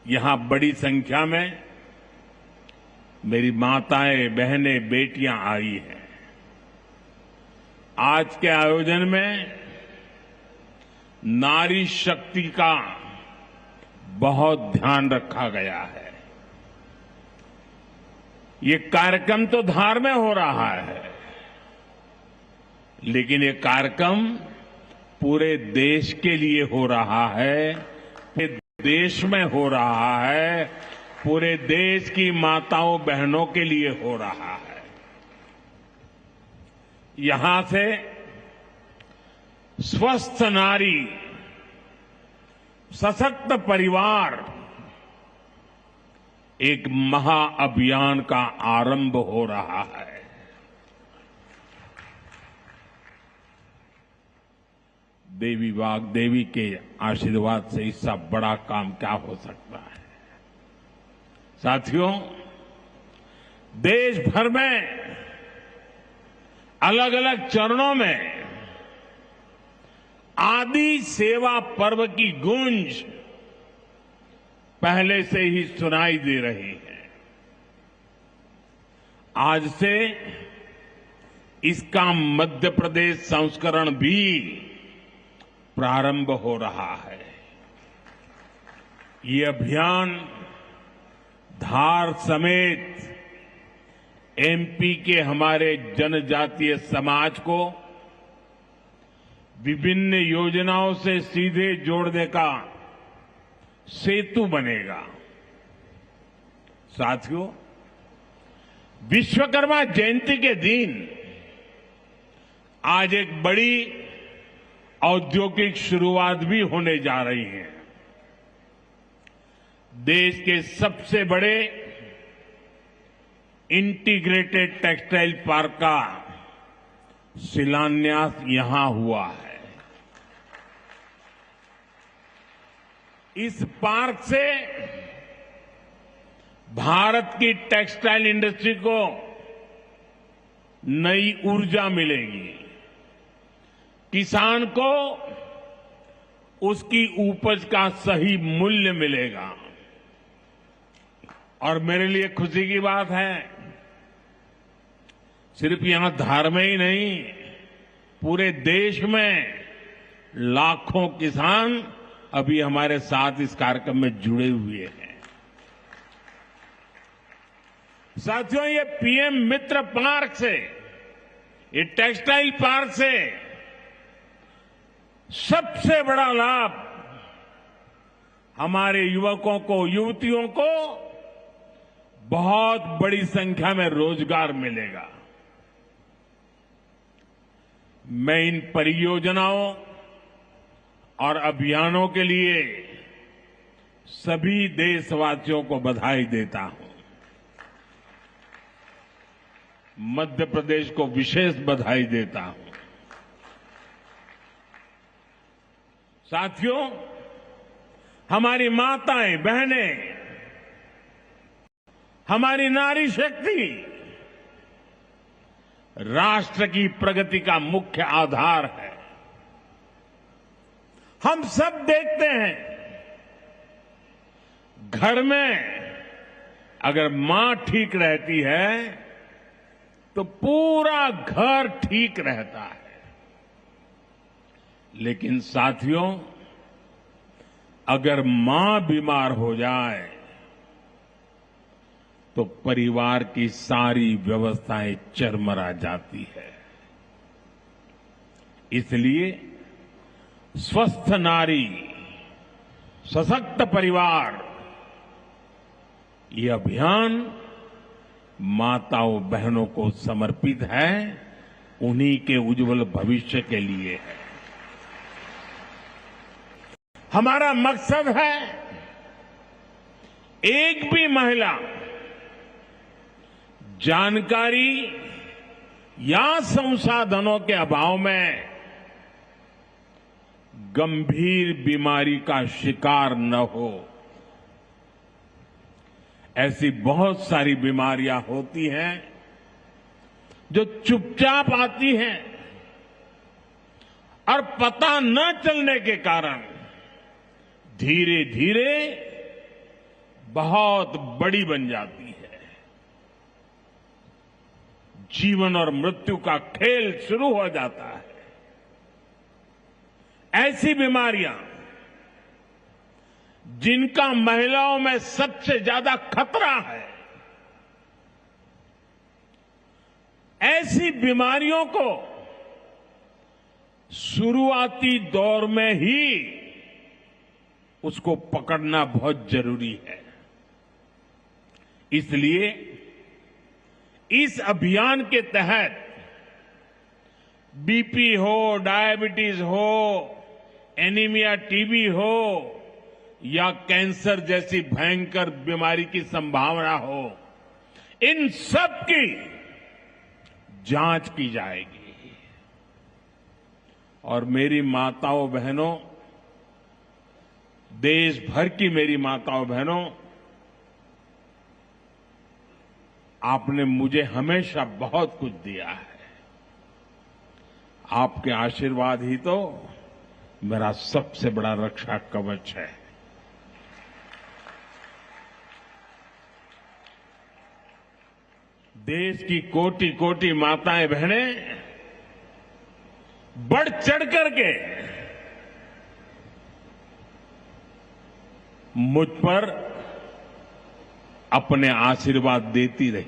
यहां बड़ी संख्या में मेरी माताएं, बहनें, बेटियां आई हैं। आज के आयोजन में नारी शक्ति का बहुत ध्यान रखा गया है। ये कार्यक्रम तो धार में हो रहा है, लेकिन ये कार्यक्रम पूरे देश के लिए हो रहा है, पूरे देश में हो रहा है, पूरे देश की माताओं बहनों के लिए हो रहा है। यहां से स्वस्थ नारी, सशक्त परिवार एक महाअभियान का आरंभ हो रहा है। देवी वाग्देवी के आशीर्वाद से इससे बड़ा काम क्या हो सकता है। साथियों, देश भर में अलग अलग चरणों में आदि सेवा पर्व की गूंज पहले से ही सुनाई दे रही है। आज से इसका मध्य प्रदेश संस्करण भी प्रारंभ हो रहा है। ये अभियान धार समेत एमपी के हमारे जनजातीय समाज को विभिन्न योजनाओं से सीधे जोड़ने का सेतु बनेगा। साथियों, विश्वकर्मा जयंती के दिन आज एक बड़ी औद्योगिक शुरुआत भी होने जा रही है। देश के सबसे बड़े इंटीग्रेटेड टेक्सटाइल पार्क का शिलान्यास यहां हुआ है। इस पार्क से भारत की टेक्सटाइल इंडस्ट्री को नई ऊर्जा मिलेगी, किसान को उसकी उपज का सही मूल्य मिलेगा। और मेरे लिए खुशी की बात है, सिर्फ यहां धार में ही नहीं, पूरे देश में लाखों किसान अभी हमारे साथ इस कार्यक्रम में जुड़े हुए हैं। साथियों, ये पीएम मित्र पार्क से, ये टेक्सटाइल पार्क से सबसे बड़ा लाभ हमारे युवकों को, युवतियों को बहुत बड़ी संख्या में रोजगार मिलेगा। मैं इन परियोजनाओं और अभियानों के लिए सभी देशवासियों को बधाई देता हूं। मध्य प्रदेश को विशेष बधाई देता हूं। साथियों, हमारी माताएं, बहनें, हमारी नारी शक्ति राष्ट्र की प्रगति का मुख्य आधार है। हम सब देखते हैं, घर में अगर मां ठीक रहती है तो पूरा घर ठीक रहता है। लेकिन साथियों, अगर मां बीमार हो जाए तो परिवार की सारी व्यवस्थाएं चरमरा जाती है। इसलिए स्वस्थ नारी, सशक्त परिवार, ये अभियान माताओं बहनों को समर्पित है, उन्हीं के उज्जवल भविष्य के लिए है। हमारा मकसद है एक भी महिला जानकारी या संसाधनों के अभाव में गंभीर बीमारी का शिकार न हो। ऐसी बहुत सारी बीमारियां होती हैं जो चुपचाप आती हैं और पता न चलने के कारण धीरे धीरे बहुत बड़ी बन जाती है। जीवन और मृत्यु का खेल शुरू हो जाता है। ऐसी बीमारियां जिनका महिलाओं में सबसे ज्यादा खतरा है, ऐसी बीमारियों को शुरुआती दौर में ही उसको पकड़ना बहुत जरूरी है। इसलिए इस अभियान के तहत बीपी हो, डायबिटीज हो, एनीमिया, टीबी हो या कैंसर जैसी भयंकर बीमारी की संभावना हो, इन सब की जांच की जाएगी। और मेरी माताओं बहनों, देश भर की मेरी माताओं बहनों, आपने मुझे हमेशा बहुत कुछ दिया है। आपके आशीर्वाद ही तो मेरा सबसे बड़ा रक्षा कवच है। देश की कोटि कोटि माताएं बहनें बढ़ चढ़ करके मुझ पर अपने आशीर्वाद देती रही।